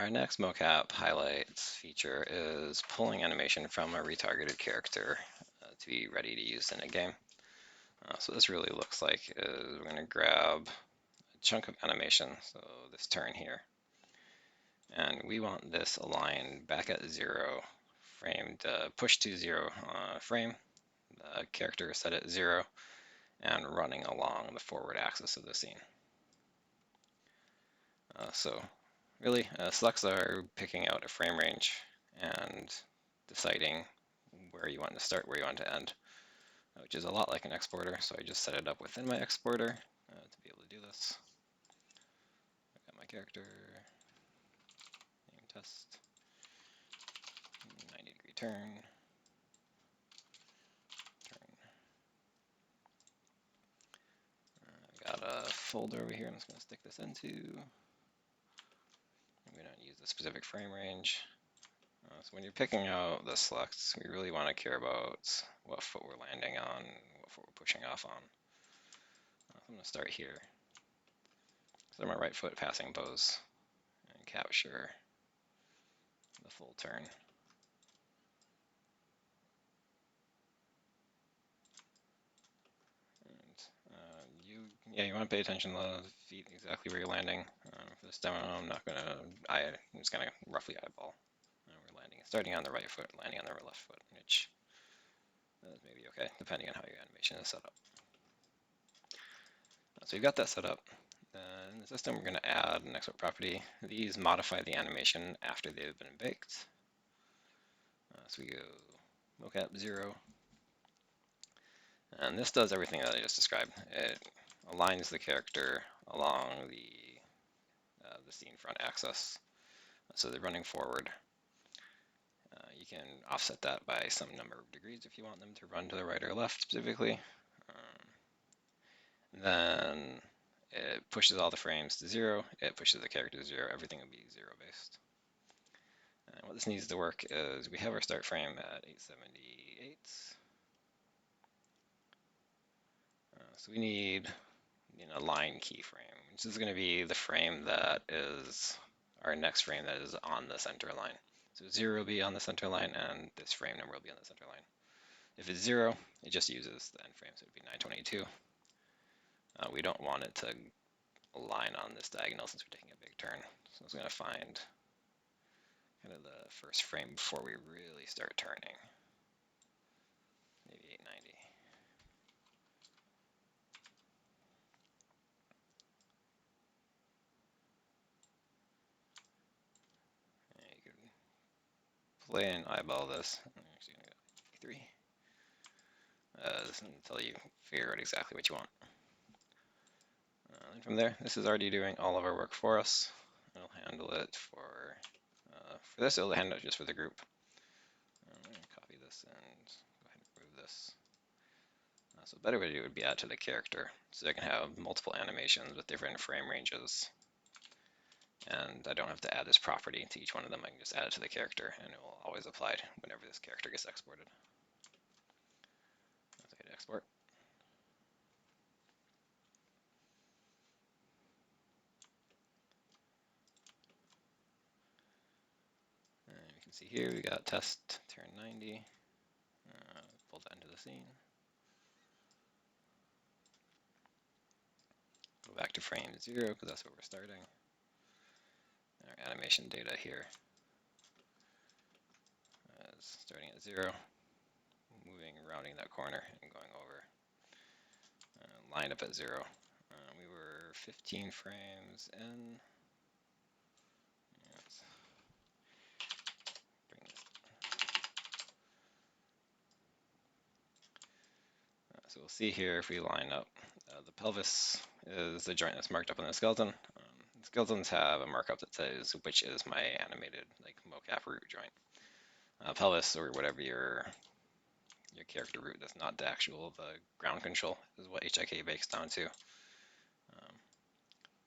Our next mocap highlights feature is pulling animation from a retargeted character to be ready to use in a game. So this really looks like is we're going to grab a chunk of animation, so this turn here, and we want this aligned back at 0, framed, pushed to 0 frame, the character set at 0, and running along the forward axis of the scene. So really, selects are picking out a frame range and deciding where you want to start, where you want to end, which is a lot like an exporter. So I just set it up within my exporter to be able to do this. I've got my character, name test, 90-degree turn, turn. I've got a folder over here I'm just going to stick this into. We don't use the specific frame range. So when you're picking out the selects, we really want to care about what foot we're landing on, what foot we're pushing off on. I'm going to start here. So my right foot passing pose and capture the full turn. And you want to pay attention to the feet, exactly where you're landing. For this demo, I'm just gonna roughly eyeball. We're landing, starting on the right foot, landing on the left foot, which is maybe okay, depending on how your animation is set up. So you've got that set up. In the system, we're going to add an export property. These modify the animation after they've been baked. So we go mocap 0. And this does everything that I just described. It aligns the character along the scene front axis. So they're running forward. You can offset that by some number of degrees if you want them to run to the right or left specifically. Then it pushes all the frames to 0. It pushes the character to 0. Everything will be 0 based. And what this needs to work is we have our start frame at 878. So we need a line keyframe, which is going to be the frame that is our next frame that is on the center line. So 0 will be on the center line, and this frame number will be on the center line. If it's 0, it just uses the end frame, so it would be 922. We don't want it to align on this diagonal since we're taking a big turn. So it's going to find kind of the first frame before we really start turning. Maybe 890. And you can play and eyeball this. I'm actually going to go 3. Until you figure out exactly what you want. And from there, this is already doing all of our work for us. It'll handle it for this, it'll handle it just for the group. I'm going to copy this and go ahead and remove this. So a better way to do it would be add to the character, so I can have multiple animations with different frame ranges. And I don't have to add this property to each one of them. I can just add it to the character, and it will always apply whenever this character gets exported. Let's hit export. And you can see here we got test turn 90. Pull that into the scene. Go back to frame 0 because that's where we're starting. And our animation data here is starting at 0, moving, rounding that corner, and going over. Lined up at 0. We were 15 frames in. Let's bring this. So we'll see here if we line up. The pelvis is the joint that's marked up on the skeleton. Skeletons have a markup that says which is my animated like mocap root joint. Pelvis, or whatever your character root that's not the actual ground control, is what HIK bakes down to.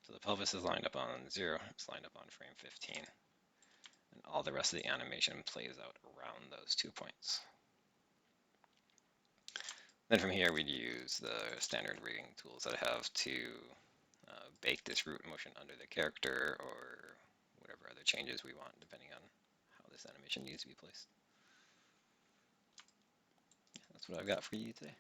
So the pelvis is lined up on 0, it's lined up on frame 15. And all the rest of the animation plays out around those 2 points. Then from here we'd use the standard rigging tools that I have to bake this root motion under the character or whatever other changes we want depending on how this animation needs to be placed. That's what I've got for you today.